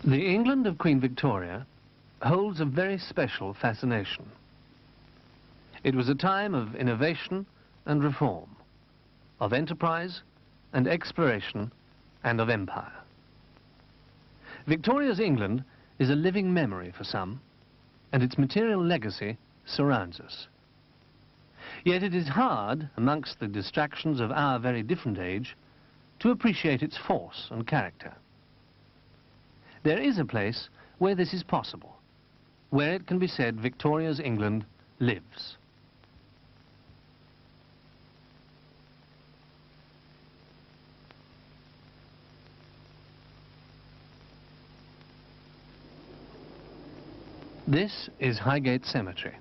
The England of Queen Victoria holds a very special fascination. It was a time of innovation and reform, of enterprise and exploration and of empire. Victoria's England is a living memory for some, and its material legacy surrounds us. Yet it is hard, amongst the distractions of our very different age, to appreciate its force and character. There is a place where this is possible, where it can be said Victoria's England lives. This is Highgate Cemetery,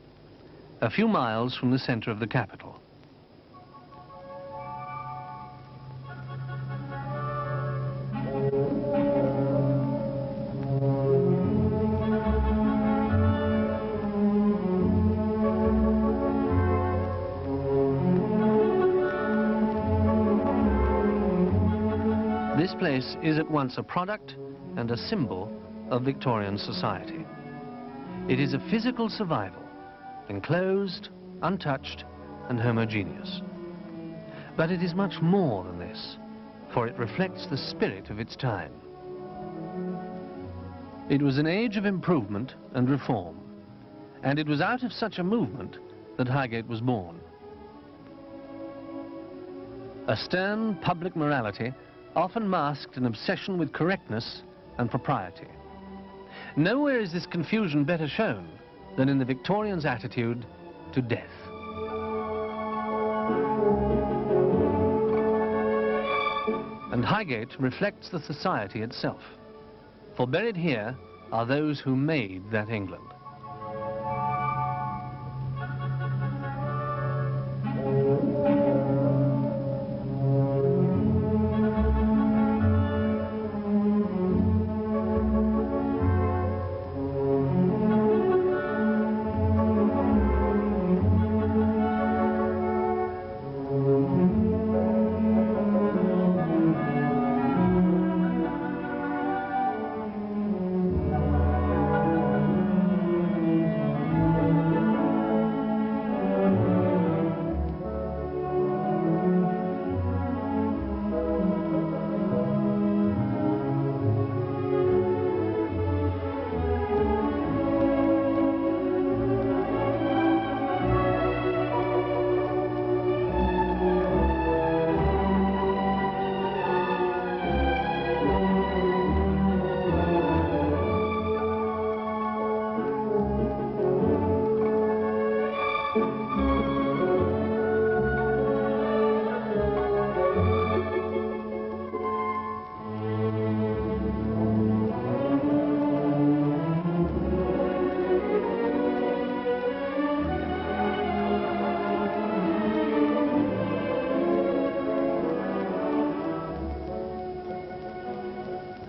a few miles from the centre of the capital. This place is at once a product and a symbol of Victorian society. It is a physical survival, enclosed, untouched, and homogeneous. But it is much more than this, for it reflects the spirit of its time. It was an age of improvement and reform, and it was out of such a movement that Highgate was born. A stern public morality often masked an obsession with correctness and propriety. Nowhere is this confusion better shown than in the Victorians' attitude to death. And Highgate reflects the society itself, for buried here are those who made that England.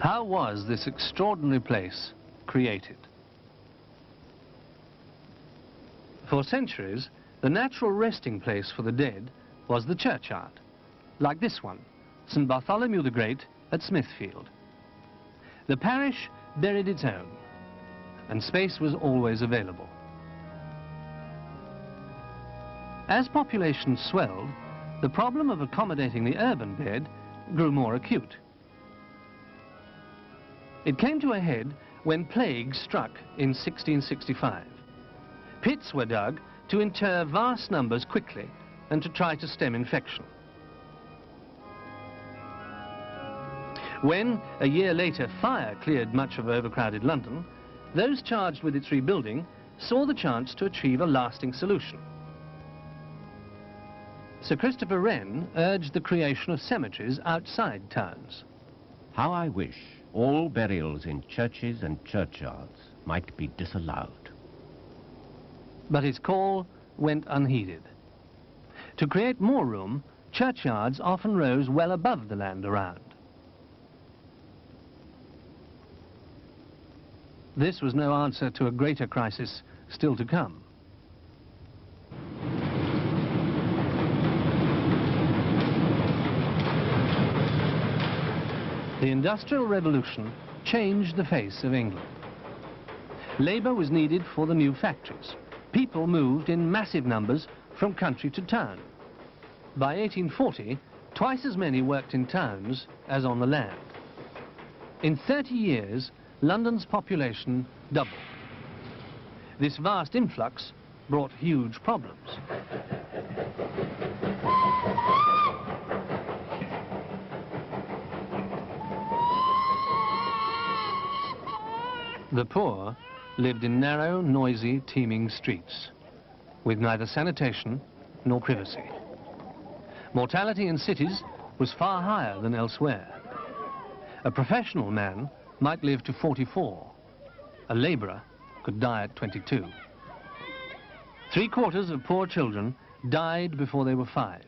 How was this extraordinary place created? For centuries, the natural resting place for the dead was the churchyard, like this one, St. Bartholomew the Great at Smithfield. The parish buried its own, and space was always available. As population swelled, the problem of accommodating the urban dead grew more acute. It came to a head when plague struck in 1665. Pits were dug to inter vast numbers quickly and to try to stem infection. When, a year later, fire cleared much of overcrowded London, those charged with its rebuilding saw the chance to achieve a lasting solution. Sir Christopher Wren urged the creation of cemeteries outside towns. How I wish all burials in churches and churchyards might be disallowed. But his call went unheeded. To create more room, churchyards often rose well above the land around. This was no answer to a greater crisis still to come. The Industrial Revolution changed the face of England. Labour was needed for the new factories. People moved in massive numbers from country to town. By 1840, twice as many worked in towns as on the land. In 30 years, London's population doubled. This vast influx brought huge problems. The poor lived in narrow, noisy, teeming streets, with neither sanitation nor privacy. Mortality in cities was far higher than elsewhere. A professional man might live to 44. A labourer could die at 22. 3/4 of poor children died before they were 5.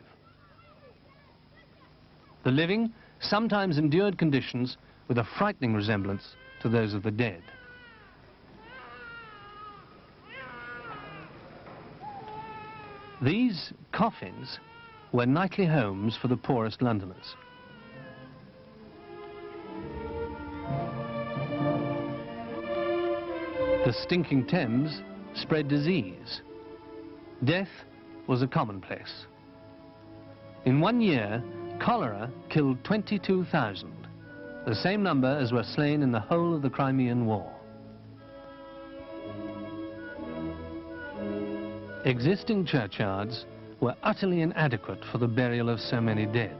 The living sometimes endured conditions with a frightening resemblance to those of the dead. These coffins were nightly homes for the poorest Londoners. The stinking Thames spread disease. Death was a commonplace. In 1 year, cholera killed 22,000, the same number as were slain in the whole of the Crimean War. Existing churchyards were utterly inadequate for the burial of so many dead,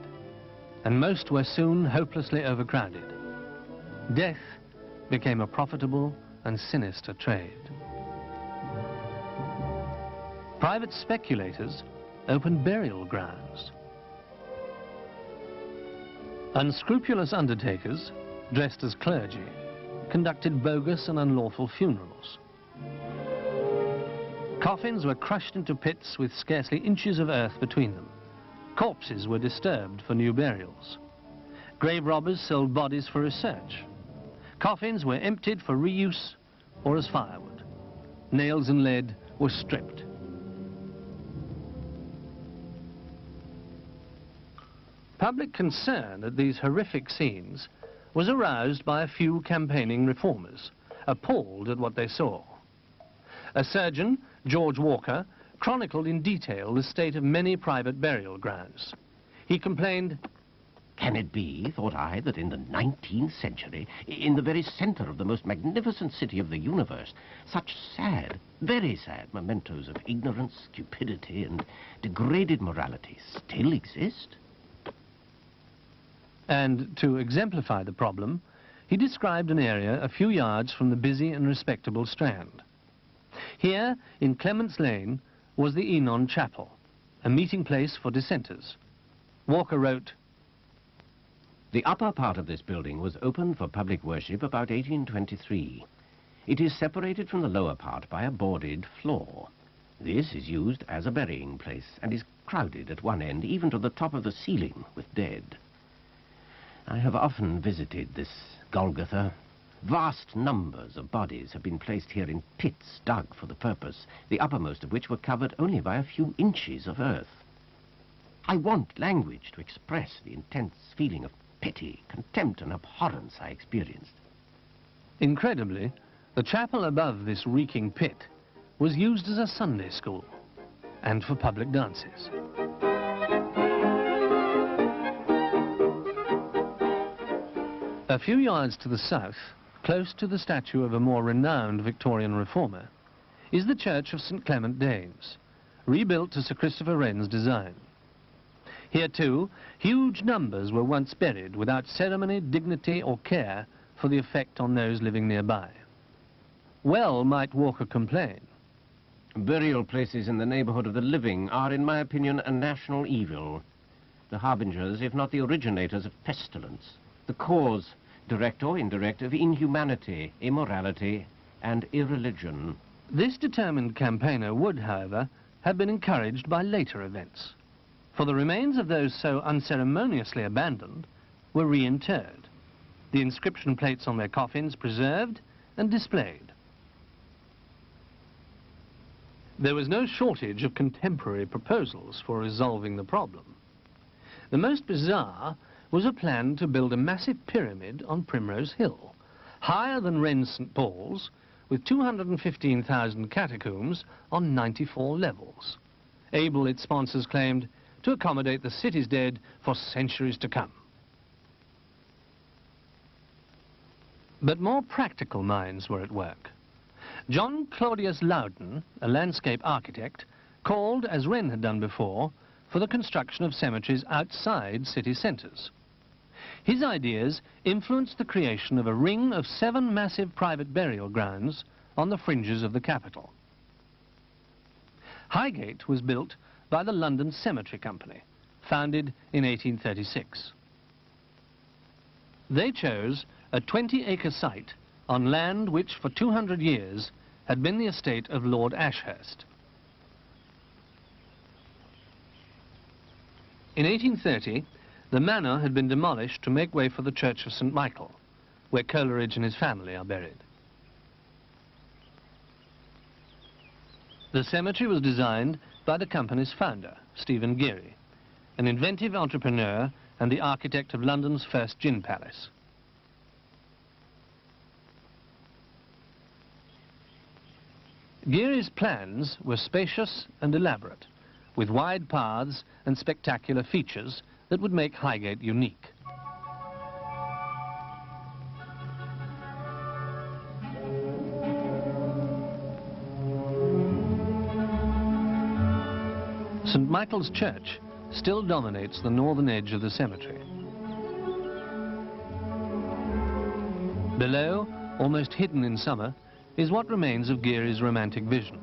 and most were soon hopelessly overcrowded. Death became a profitable and sinister trade. Private speculators opened burial grounds. Unscrupulous undertakers, dressed as clergy, conducted bogus and unlawful funerals. Coffins were crushed into pits with scarcely inches of earth between them. Corpses were disturbed for new burials. Grave robbers sold bodies for research. Coffins were emptied for reuse or as firewood. Nails and lead were stripped. Public concern at these horrific scenes was aroused by a few campaigning reformers, appalled at what they saw. A surgeon, George Walker, chronicled in detail the state of many private burial grounds. He complained, "Can it be, thought I, that in the 19th century, in the very center of the most magnificent city of the universe, such sad, very sad mementos of ignorance, stupidity, and degraded morality still exist?" And to exemplify the problem, he described an area a few yards from the busy and respectable Strand. Here, in Clement's Lane, was the Enon Chapel, a meeting place for dissenters. Walker wrote, "The upper part of this building was opened for public worship about 1823. It is separated from the lower part by a boarded floor. This is used as a burying place and is crowded at one end, even to the top of the ceiling, with dead. I have often visited this Golgotha. Vast numbers of bodies have been placed here in pits dug for the purpose, the uppermost of which were covered only by a few inches of earth. I want language to express the intense feeling of pity, contempt, and abhorrence I experienced." Incredibly, the chapel above this reeking pit was used as a Sunday school and for public dances. A few yards to the south, close to the statue of a more renowned Victorian reformer, is the church of St. Clement Danes, rebuilt to Sir Christopher Wren's design. Here too, huge numbers were once buried without ceremony, dignity or care for the effect on those living nearby. Well might Walker complain. "Burial places in the neighborhood of the living are, in my opinion, a national evil. The harbingers, if not the originators of pestilence, the cause, direct or indirect, of inhumanity, immorality, and irreligion." This determined campaigner would, however, have been encouraged by later events, for the remains of those so unceremoniously abandoned were reinterred, the inscription plates on their coffins preserved and displayed. There was no shortage of contemporary proposals for resolving the problem. The most bizarre was a plan to build a massive pyramid on Primrose Hill, higher than Wren's St. Paul's, with 215,000 catacombs on 94 levels, able, its sponsors claimed, to accommodate the city's dead for centuries to come. But more practical minds were at work. John Claudius Loudon, a landscape architect, called, as Wren had done before, for the construction of cemeteries outside city centres. His ideas influenced the creation of a ring of 7 massive private burial grounds on the fringes of the capital. Highgate was built by the London Cemetery Company, founded in 1836. They chose a 20-acre site on land which for 200 years had been the estate of Lord Ashurst. In 1830, the manor had been demolished to make way for the Church of St. Michael, where Coleridge and his family are buried. The cemetery was designed by the company's founder, Stephen Geary, an inventive entrepreneur and the architect of London's first gin palace. Geary's plans were spacious and elaborate, with wide paths and spectacular features that would make Highgate unique. St. Michael's Church still dominates the northern edge of the cemetery. Below, almost hidden in summer, is what remains of Geary's romantic vision.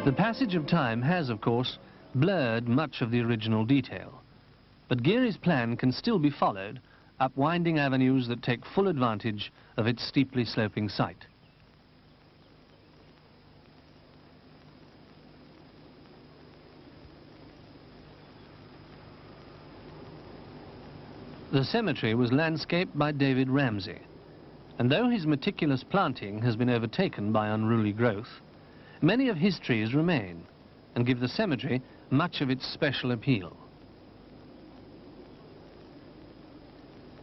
The passage of time has, of course, blurred much of the original detail, but Geary's plan can still be followed up winding avenues that take full advantage of its steeply sloping site. The cemetery was landscaped by David Ramsay, and though his meticulous planting has been overtaken by unruly growth, many of his trees remain and give the cemetery much of its special appeal.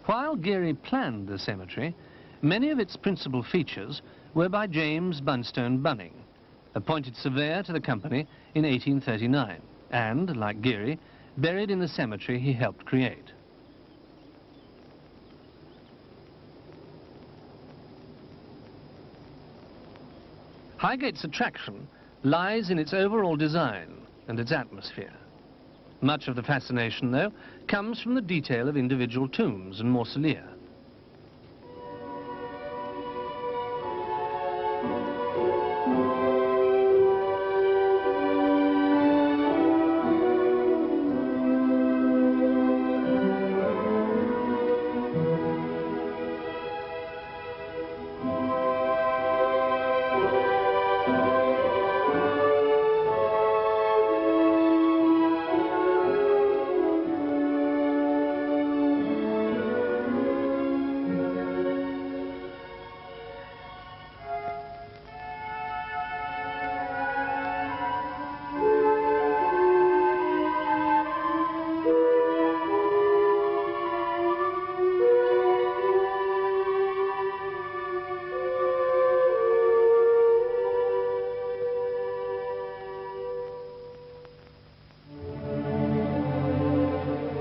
While Geary planned the cemetery, many of its principal features were by James Bunstone Bunning, appointed surveyor to the company in 1839 and, like Geary, buried in the cemetery he helped create. Highgate's attraction lies in its overall design and its atmosphere. Much of the fascination, though, comes from the detail of individual tombs and mausolea.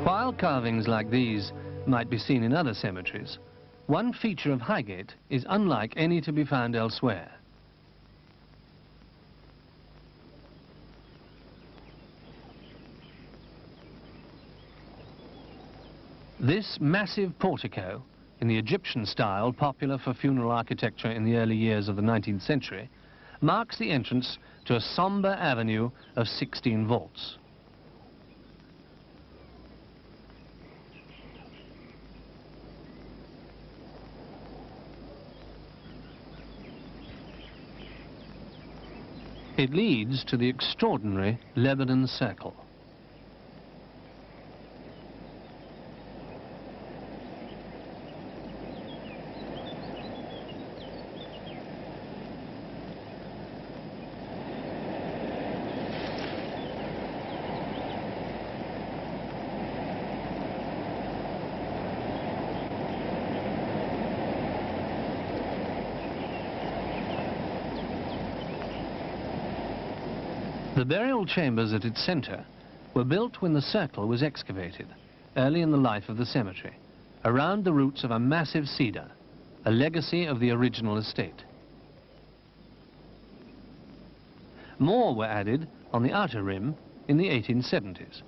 While carvings like these might be seen in other cemeteries, one feature of Highgate is unlike any to be found elsewhere. This massive portico, in the Egyptian style popular for funeral architecture in the early years of the 19th century, marks the entrance to a sombre avenue of 16 vaults. It leads to the extraordinary Lebanon Circle. The burial chambers at its centre were built when the circle was excavated, early in the life of the cemetery, around the roots of a massive cedar, a legacy of the original estate. More were added on the outer rim in the 1870s.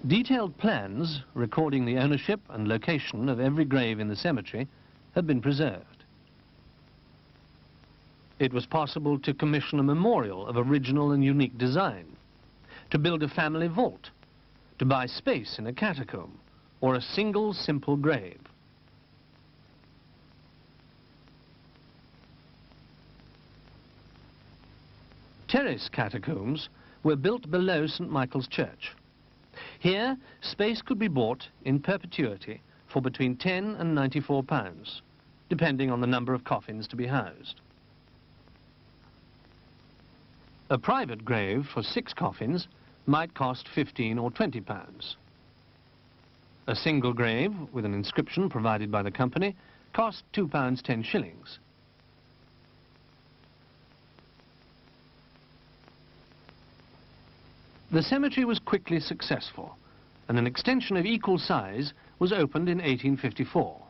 Detailed plans recording the ownership and location of every grave in the cemetery have been preserved. It was possible to commission a memorial of original and unique design, to build a family vault, to buy space in a catacomb, or a single simple grave. Terrace catacombs were built below St. Michael's Church. Here, space could be bought in perpetuity for between £10 and £94, depending on the number of coffins to be housed. A private grave for 6 coffins might cost £15 or £20. A single grave with an inscription provided by the company cost £2 10 shillings. The cemetery was quickly successful, and an extension of equal size was opened in 1854.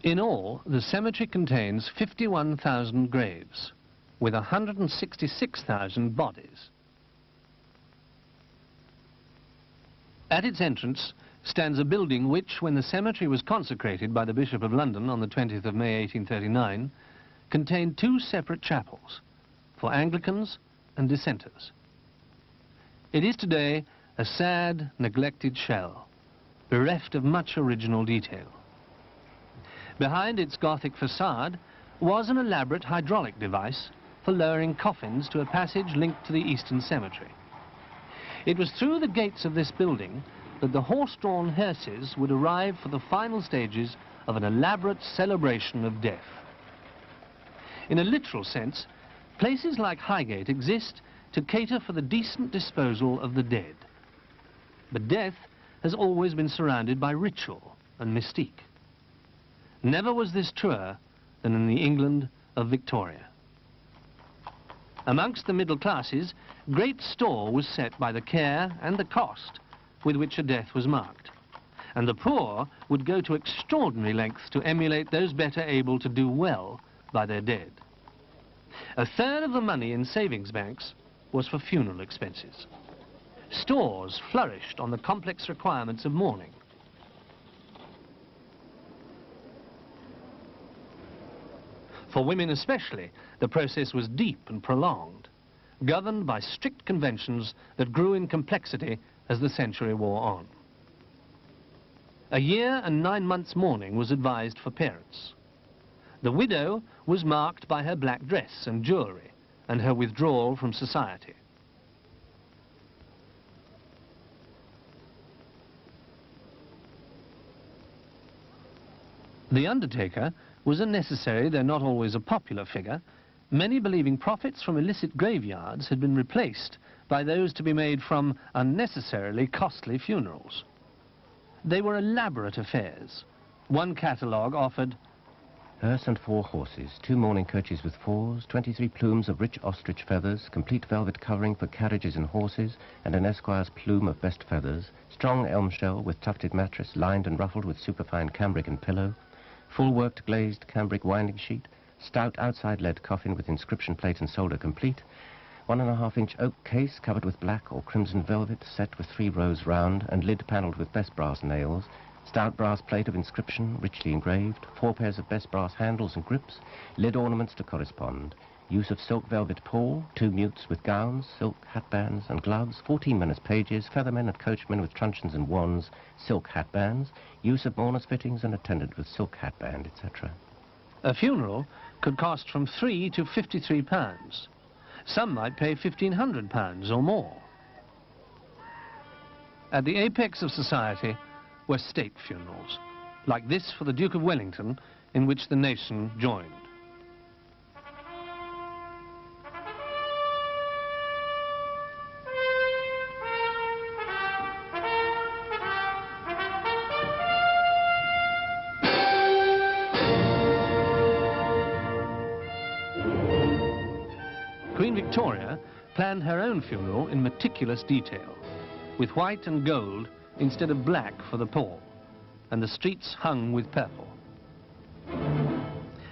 In all, the cemetery contains 51,000 graves, with 166,000 bodies. At its entrance stands a building which, when the cemetery was consecrated by the Bishop of London on the 20th of May 1839, contained 2 separate chapels for Anglicans and Dissenters. It is today a sad, neglected shell, bereft of much original detail. Behind its Gothic facade was an elaborate hydraulic device for lowering coffins to a passage linked to the eastern cemetery. It was through the gates of this building that the horse-drawn hearses would arrive for the final stages of an elaborate celebration of death. In a literal sense, places like Highgate exist to cater for the decent disposal of the dead. But death has always been surrounded by ritual and mystique. Never was this truer than in the England of Victoria. Amongst the middle classes, great store was set by the care and the cost with which a death was marked, and the poor would go to extraordinary lengths to emulate those better able to do well by their dead. A third of the money in savings banks was for funeral expenses. Stores flourished on the complex requirements of mourning. For women especially, the process was deep and prolonged, governed by strict conventions that grew in complexity as the century wore on. A year and 9 months mourning was advised for parents. The widow was marked by her black dress and jewellery and her withdrawal from society. The undertaker was a necessary, though not always a popular figure, many believing profits from illicit graveyards had been replaced by those to be made from unnecessarily costly funerals. They were elaborate affairs. One catalogue offered hearse and 4 horses, 2 mourning coaches with 4s, 23 plumes of rich ostrich feathers, complete velvet covering for carriages and horses, and an esquire's plume of best feathers, strong elm shell with tufted mattress, lined and ruffled with superfine cambric and pillow, full worked glazed cambric winding sheet, stout outside lead coffin with inscription plate and solder complete, 1.5-inch oak case covered with black or crimson velvet, set with 3 rows round, and lid panelled with best brass nails. Stout brass plate of inscription, richly engraved. 4 pairs of best brass handles and grips. Lid ornaments to correspond. Use of silk velvet pall. 2 mutes with gowns, silk hatbands and gloves. 14 men as pages. Feathermen and coachmen with truncheons and wands. Silk hatbands. Use of mourners' fittings and attendant with silk hatband, etc. A funeral could cost from £3 to £53. Some might pay £1,500 or more. At the apex of society were state funerals, like this for the Duke of Wellington, in which the nation joined. Queen Victoria planned her own funeral in meticulous detail, with white and gold instead of black for the pall, and the streets hung with purple.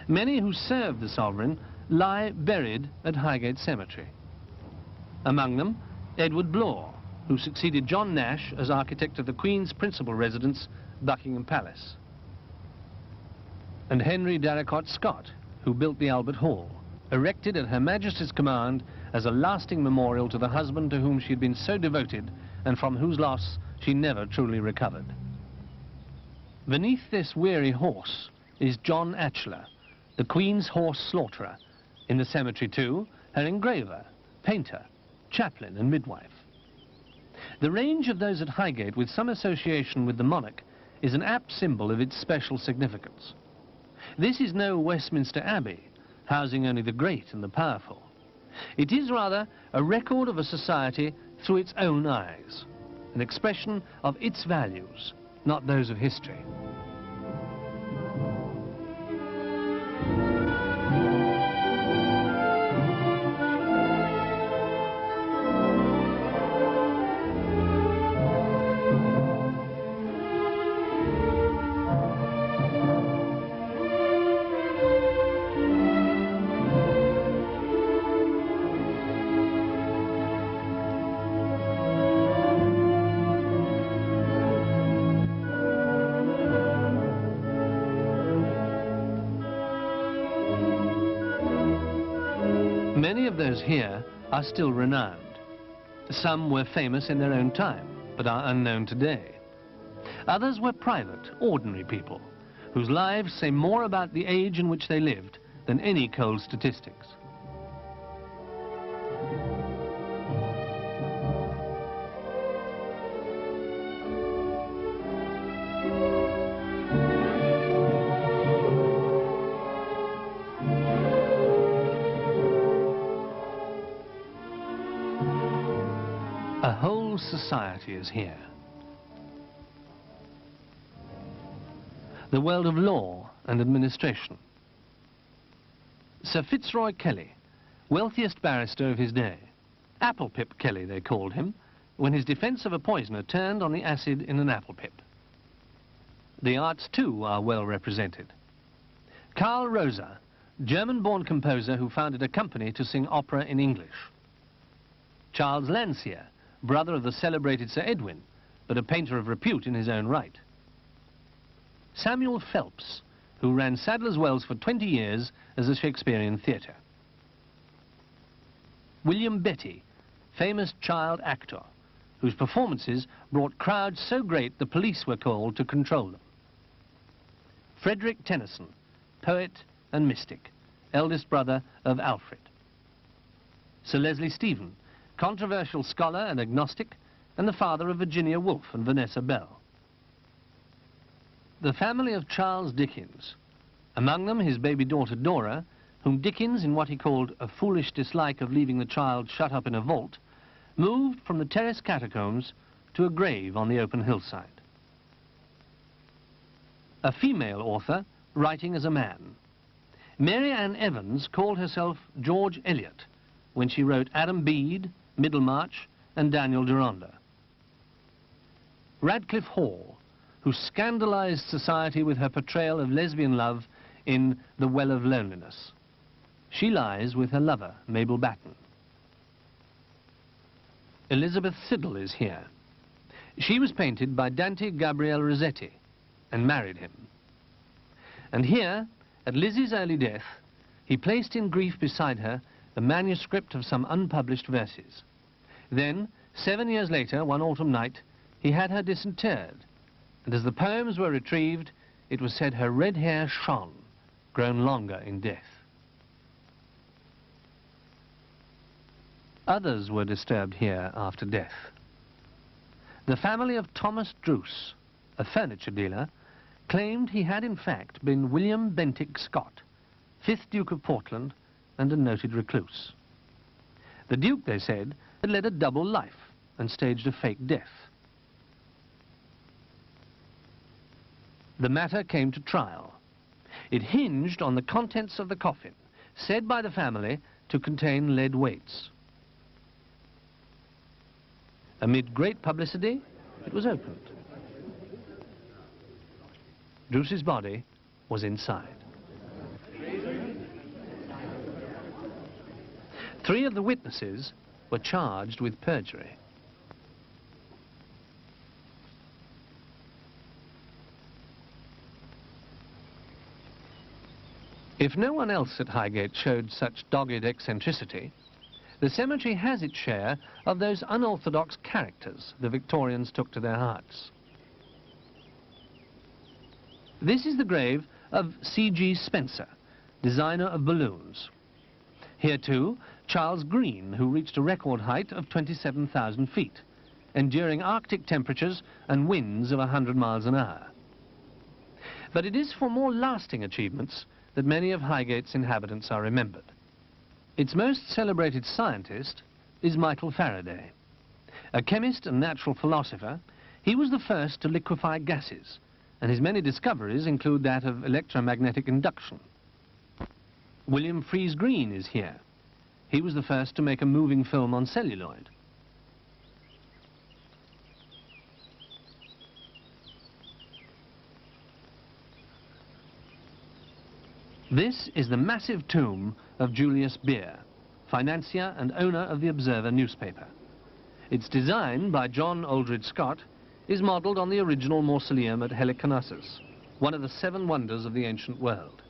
Many who served the sovereign lie buried at Highgate Cemetery. Among them, Edward Blore, who succeeded John Nash as architect of the Queen's principal residence, Buckingham Palace, and Henry Darracott Scott, who built the Albert Hall, erected at Her Majesty's command as a lasting memorial to the husband to whom she had been so devoted and from whose loss she never truly recovered. Beneath this weary horse is John Atchler, the Queen's horse slaughterer. In the cemetery too, her engraver, painter, chaplain and midwife. The range of those at Highgate with some association with the monarch is an apt symbol of its special significance. This is no Westminster Abbey, housing only the great and the powerful. It is rather a record of a society through its own eyes, an expression of its values, not those of history. Many of those here are still renowned. Some were famous in their own time, but are unknown today. Others were private, ordinary people, whose lives say more about the age in which they lived than any cold statistics. A whole society is here. The world of law and administration. Sir Fitzroy Kelly, wealthiest barrister of his day. Apple Pip Kelly, they called him, when his defense of a poisoner turned on the acid in an apple pip. The arts, too, are well represented. Carl Rosa, German-born composer who founded a company to sing opera in English. Charles Landseer, brother of the celebrated Sir Edwin, but a painter of repute in his own right. Samuel Phelps, who ran Sadler's Wells for 20 years as a Shakespearean theatre. William Betty, famous child actor, whose performances brought crowds so great the police were called to control them. Frederick Tennyson, poet and mystic, eldest brother of Alfred. Sir Leslie Stephen, controversial scholar and agnostic, and the father of Virginia Woolf and Vanessa Bell. The family of Charles Dickens, among them his baby daughter Dora, whom Dickens, in what he called a foolish dislike of leaving the child shut up in a vault, moved from the terrace catacombs to a grave on the open hillside. A female author writing as a man. Mary Ann Evans called herself George Eliot when she wrote Adam Bede, Middlemarch and Daniel Deronda. Radcliffe Hall, who scandalized society with her portrayal of lesbian love in The Well of Loneliness. She lies with her lover, Mabel Batten. Elizabeth Siddal is here. She was painted by Dante Gabriel Rossetti and married him. And here, at Lizzie's early death, he placed in grief beside her the manuscript of some unpublished verses. Then, 7 years later, one autumn night, he had her disinterred, and as the poems were retrieved, it was said her red hair shone, grown longer in death. Others were disturbed here after death. The family of Thomas Druce, a furniture dealer, claimed he had in fact been William Bentinck Scott, 5th Duke of Portland and a noted recluse. The Duke, they said, had led a double life and staged a fake death. The matter came to trial. It hinged on the contents of the coffin, said by the family to contain lead weights. Amid great publicity, it was opened. Druce's body was inside. 3 of the witnesses were charged with perjury. If no one else at Highgate showed such dogged eccentricity, the cemetery has its share of those unorthodox characters the Victorians took to their hearts. This is the grave of C.G. Spencer, designer of balloons. Here too, Charles Green, who reached a record height of 27,000 feet, enduring Arctic temperatures and winds of 100 miles an hour. But it is for more lasting achievements that many of Highgate's inhabitants are remembered. Its most celebrated scientist is Michael Faraday. A chemist and natural philosopher, he was the first to liquefy gases, and his many discoveries include that of electromagnetic induction. William Freeze Green is here. He was the first to make a moving film on celluloid. This is the massive tomb of Julius Beer, financier and owner of the Observer newspaper. Its design by John Aldred Scott is modelled on the original mausoleum at Halicarnassus, one of the 7 wonders of the ancient world.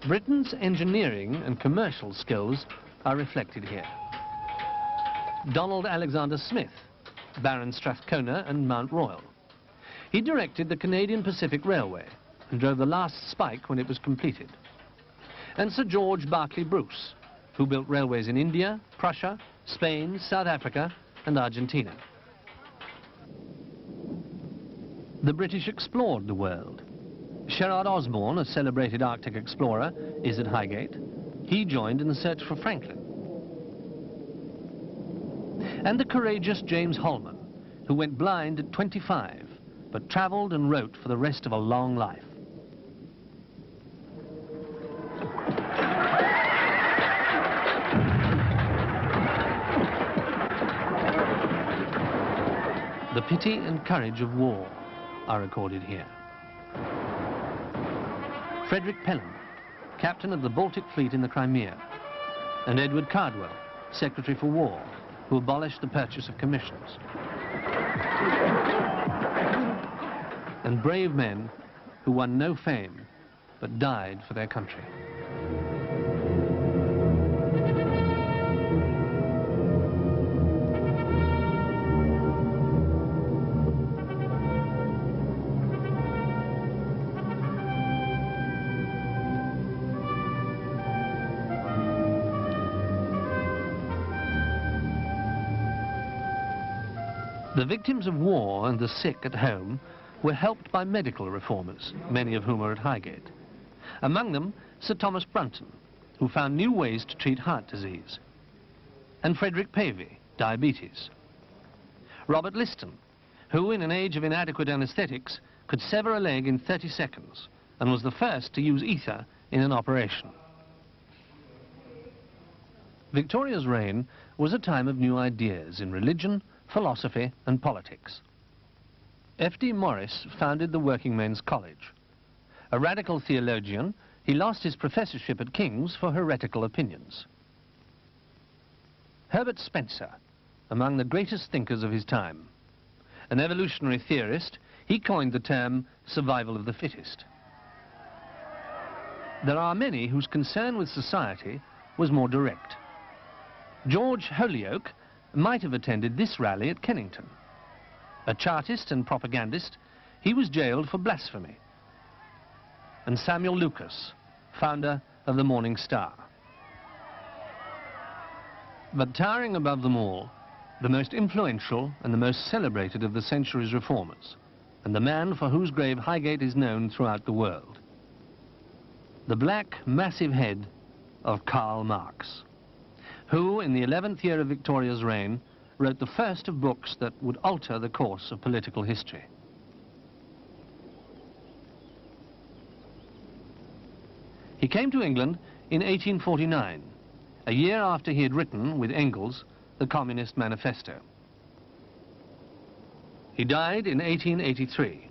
Britain's engineering and commercial skills are reflected here. Donald Alexander Smith, Baron Strathcona and Mount Royal. He directed the Canadian Pacific Railway and drove the last spike when it was completed. And Sir George Berkeley Bruce, who built railways in India, Prussia, Spain, South Africa and Argentina. The British explored the world. Sherard Osborne, a celebrated Arctic explorer, is at Highgate. He joined in the search for Franklin. And the courageous James Holman, who went blind at 25, but travelled and wrote for the rest of a long life. The pity and courage of war are recorded here. Frederick Pelham, captain of the Baltic Fleet in the Crimea, and Edward Cardwell, Secretary for War, who abolished the purchase of commissions. And brave men who won no fame, but died for their country. The victims of war and the sick at home were helped by medical reformers, many of whom are at Highgate. Among them, Sir Thomas Brunton, who found new ways to treat heart disease, and Frederick Pavey, diabetes. Robert Liston, who in an age of inadequate anaesthetics could sever a leg in 30 seconds and was the first to use ether in an operation. Victoria's reign was a time of new ideas in religion, philosophy and politics. F.D. Morris founded the Working Men's College. A radical theologian, he lost his professorship at King's for heretical opinions. Herbert Spencer, among the greatest thinkers of his time. An evolutionary theorist, he coined the term survival of the fittest. There are many whose concern with society was more direct. George Holyoake might have attended this rally at Kennington. A chartist and propagandist, he was jailed for blasphemy. And Samuel Lucas, founder of the Morning Star. But towering above them all, the most influential and the most celebrated of the century's reformers, and the man for whose grave Highgate is known throughout the world. The black, massive head of Karl Marx, who, in the 11th year of Victoria's reign, wrote the first of books that would alter the course of political history. He came to England in 1849, a year after he had written, with Engels, the Communist Manifesto. He died in 1883.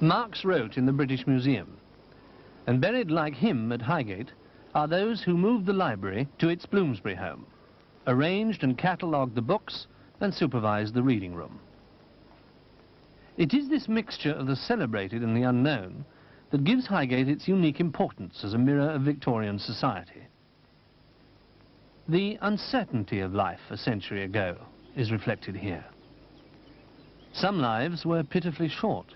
Marx wrote in the British Museum, and buried like him at Highgate are those who moved the library to its Bloomsbury home, arranged and catalogued the books, and supervised the reading room. It is this mixture of the celebrated and the unknown that gives Highgate its unique importance as a mirror of Victorian society. The uncertainty of life a century ago is reflected here. Some lives were pitifully short.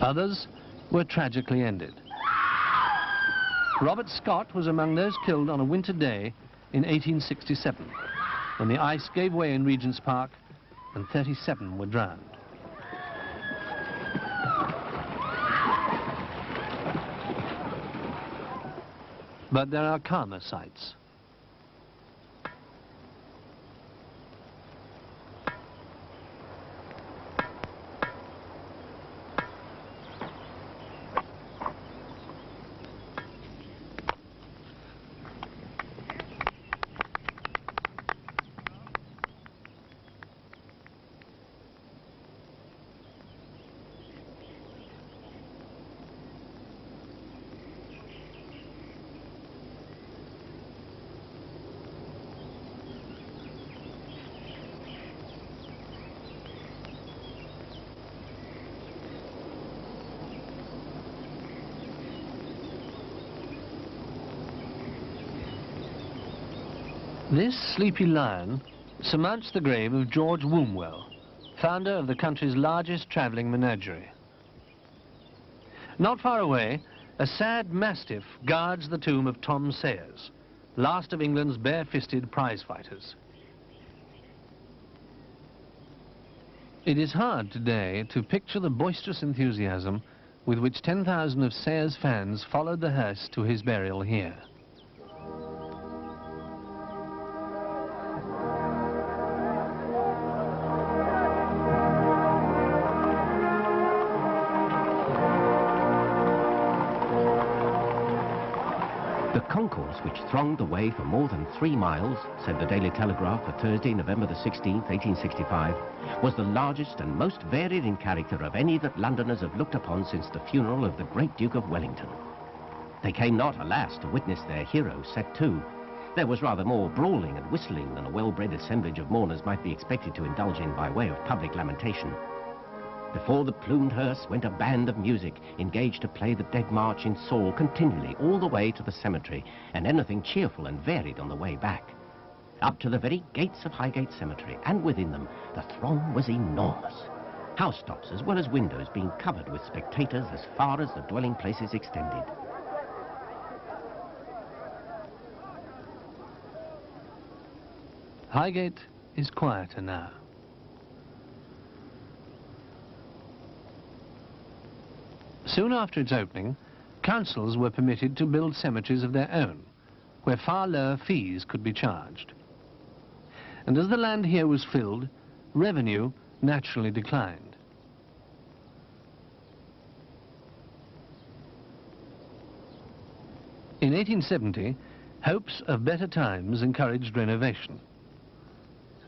Others were tragically ended. Robert Scott was among those killed on a winter day in 1867, when the ice gave way in Regent's Park and 37 were drowned. But there are calmer sights. This sleepy lion surmounts the grave of George Wombwell, founder of the country's largest travelling menagerie. Not far away, a sad mastiff guards the tomb of Tom Sayers, last of England's bare-fisted prize-fighters. It is hard today to picture the boisterous enthusiasm with which 10,000 of Sayers' fans followed the hearse to his burial here. Concourse which thronged the way for more than 3 miles, said the Daily Telegraph for Thursday, November the 16th, 1865, was the largest and most varied in character of any that Londoners have looked upon since the funeral of the great Duke of Wellington. They came not, alas, to witness their hero set to. There was rather more brawling and whistling than a well-bred assemblage of mourners might be expected to indulge in by way of public lamentation. Before the plumed hearse went a band of music, engaged to play the Dead March in Saul continually all the way to the cemetery, and anything cheerful and varied on the way back. Up to the very gates of Highgate Cemetery, and within them, the throng was enormous. Housetops as well as windows being covered with spectators as far as the dwelling places extended. Highgate is quieter now. Soon after its opening, councils were permitted to build cemeteries of their own, where far lower fees could be charged. and as the land here was filled, revenue naturally declined. In 1870, hopes of better times encouraged renovation.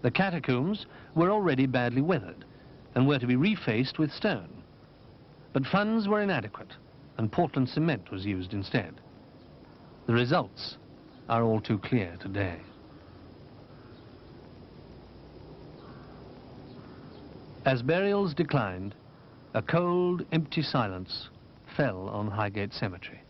The catacombs were already badly weathered and were to be refaced with stone. But funds were inadequate, and Portland cement was used instead. The results are all too clear today. As burials declined, a cold, empty silence fell on Highgate Cemetery.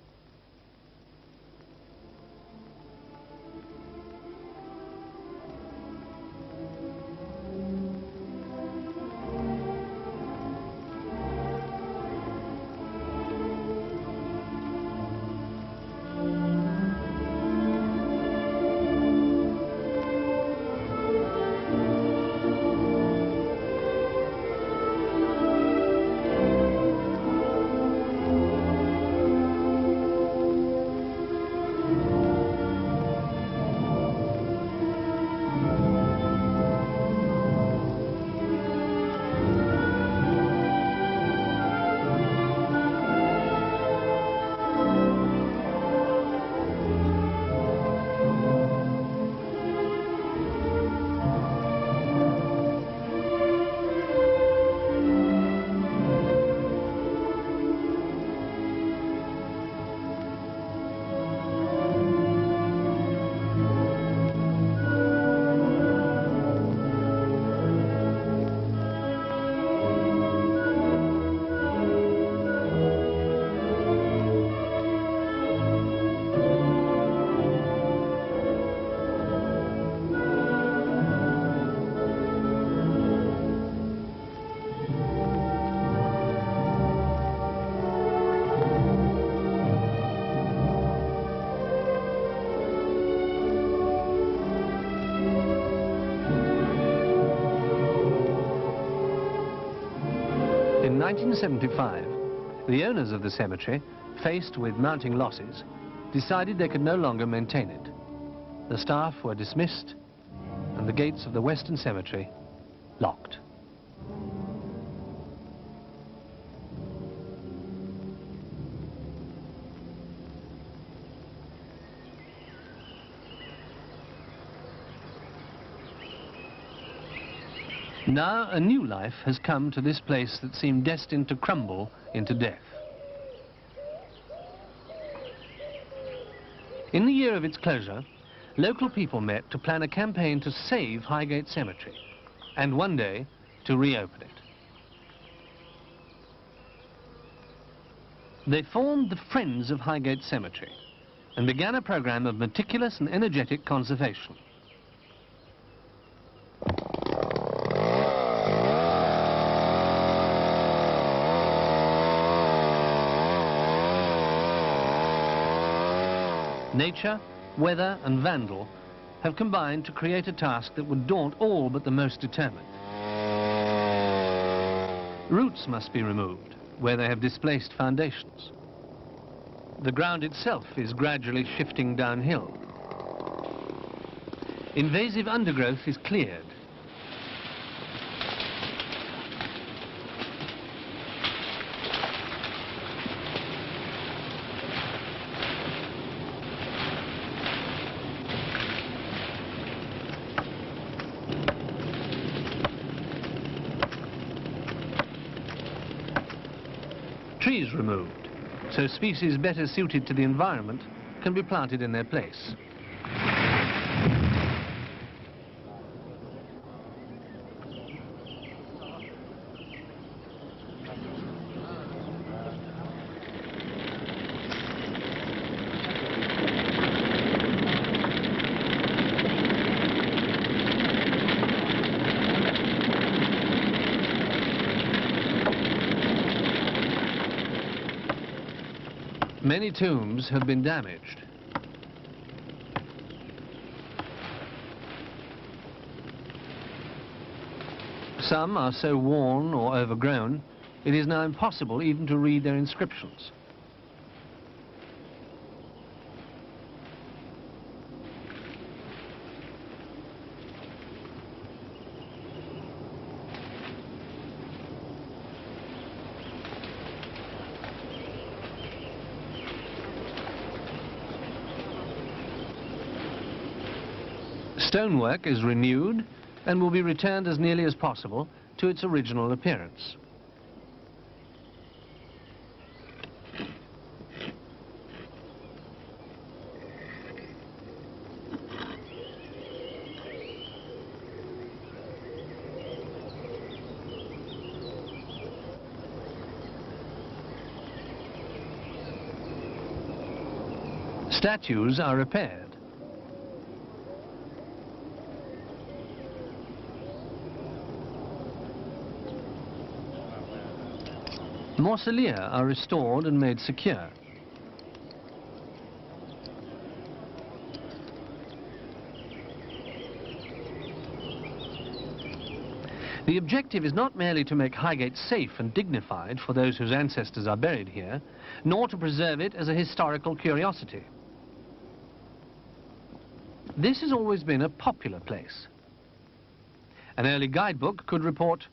In 1975, the owners of the cemetery, faced with mounting losses, decided they could no longer maintain it. The staff were dismissed and the gates of the Western Cemetery locked. Now a new life has come to this place that seemed destined to crumble into death. In the year of its closure, local people met to plan a campaign to save Highgate Cemetery and one day to reopen it. They formed the Friends of Highgate Cemetery and began a program of meticulous and energetic conservation. Nature, weather and vandal have combined to create a task that would daunt all but the most determined. Roots must be removed where they have displaced foundations. The ground itself is gradually shifting downhill. Invasive undergrowth is cleared. Trees removed, so species better suited to the environment can be planted in their place. Many tombs have been damaged. Some are so worn or overgrown, it is now impossible even to read their inscriptions. Stonework is renewed and will be returned as nearly as possible to its original appearance. Statues are repaired. Mausolea are restored and made secure. The objective is not merely to make Highgate safe and dignified for those whose ancestors are buried here, nor to preserve it as a historical curiosity. This has always been a popular place. An early guidebook could report,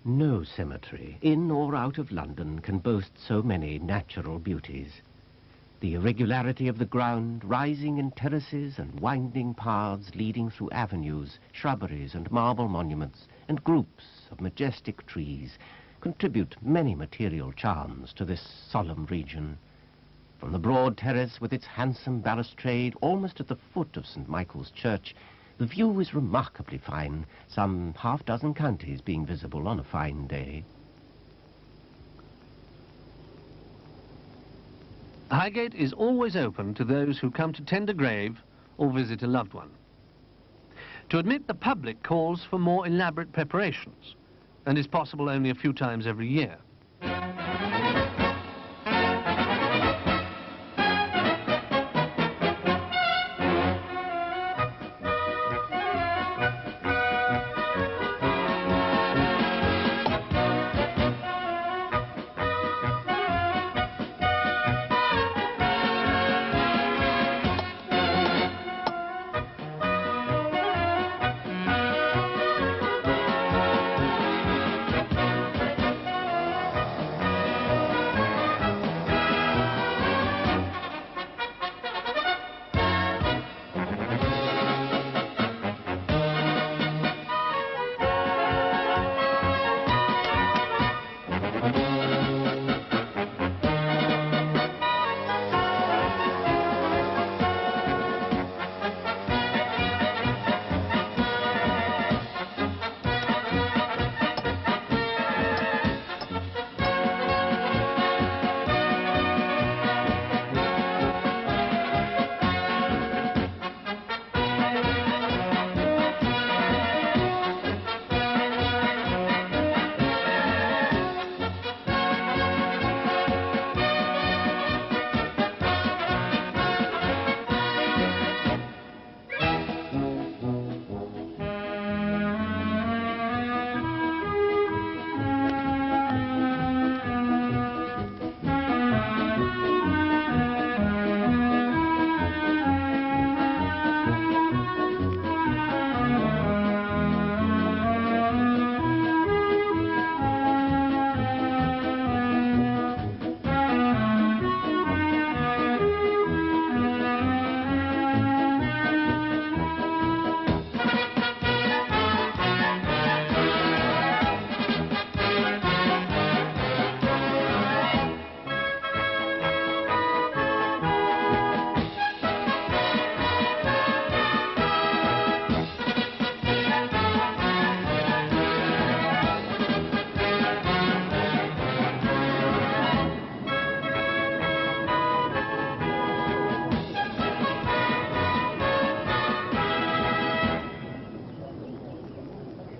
"No cemetery, in or out of London, can boast so many natural beauties. The irregularity of the ground, rising in terraces and winding paths leading through avenues, shrubberies and marble monuments, and groups of majestic trees, contribute many material charms to this solemn region. From the broad terrace with its handsome balustrade almost at the foot of St. Michael's Church, the view is remarkably fine, some half-dozen counties being visible on a fine day." Highgate is always open to those who come to tend a grave or visit a loved one. To admit the public calls for more elaborate preparations and is possible only a few times every year.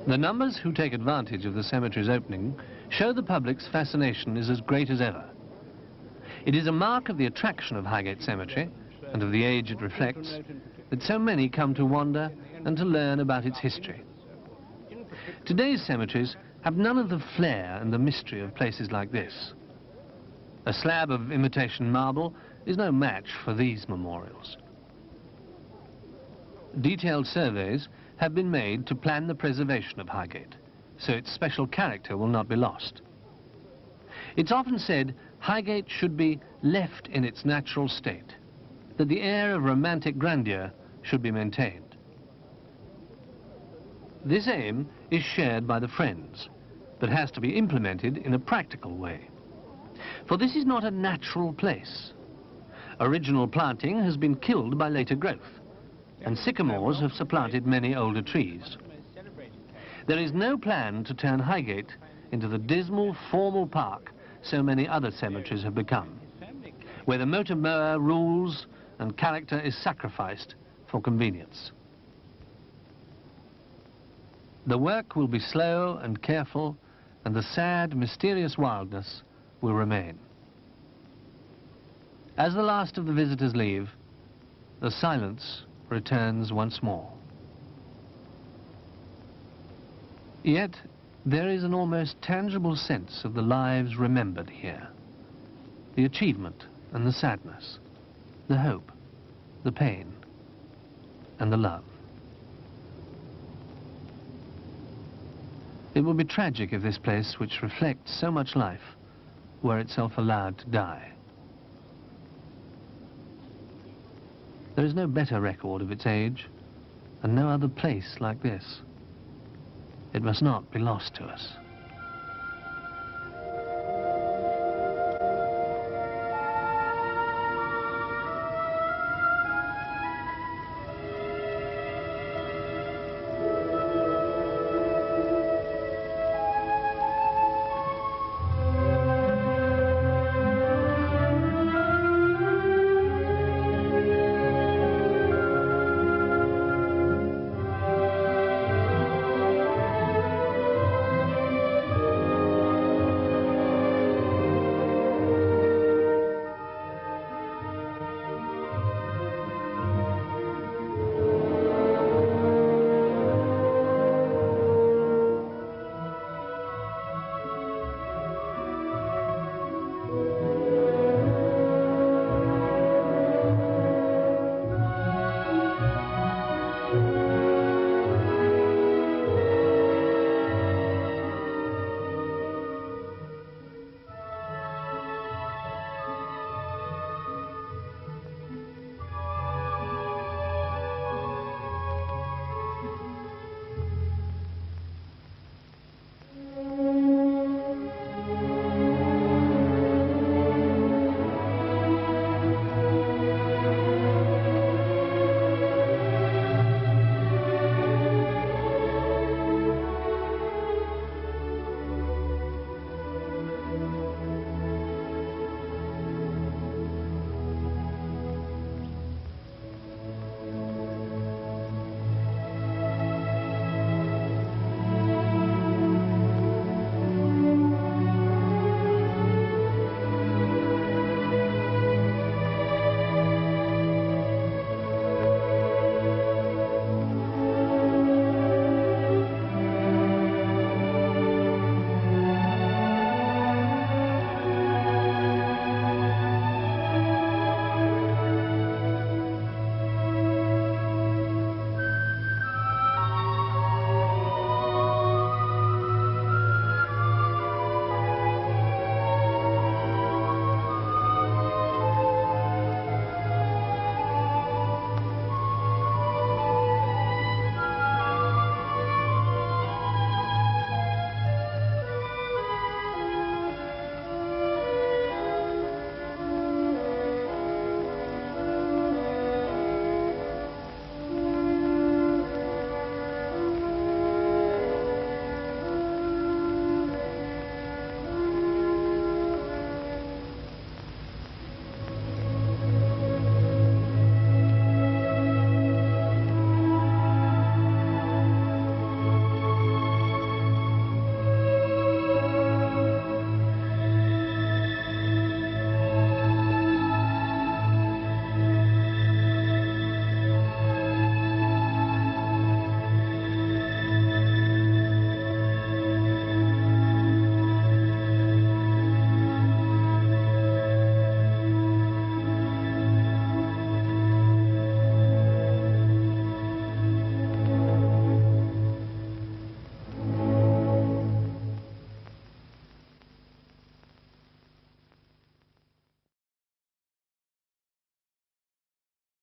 The numbers who take advantage of the cemetery's opening show the public's fascination is as great as ever. It is a mark of the attraction of Highgate Cemetery and of the age it reflects that so many come to wander and to learn about its history. Today's cemeteries have none of the flair and the mystery of places like this. A slab of imitation marble is no match for these memorials. Detailed surveys have been made to plan the preservation of Highgate, so its special character will not be lost. It's often said Highgate should be left in its natural state, that the air of romantic grandeur should be maintained. This aim is shared by the Friends, but has to be implemented in a practical way. For this is not a natural place. Original planting has been killed by later growth, and sycamores have supplanted many older trees. There is no plan to turn Highgate into the dismal, formal park so many other cemeteries have become, where the motor mower rules and character is sacrificed for convenience. The work will be slow and careful, and the sad, mysterious wildness will remain. As the last of the visitors leave, the silence returns once more. Yet, there is an almost tangible sense of the lives remembered here. The achievement and the sadness, the hope, the pain, and the love. It would be tragic if this place, which reflects so much life, were itself allowed to die. There is no better record of its age, and no other place like this. It must not be lost to us.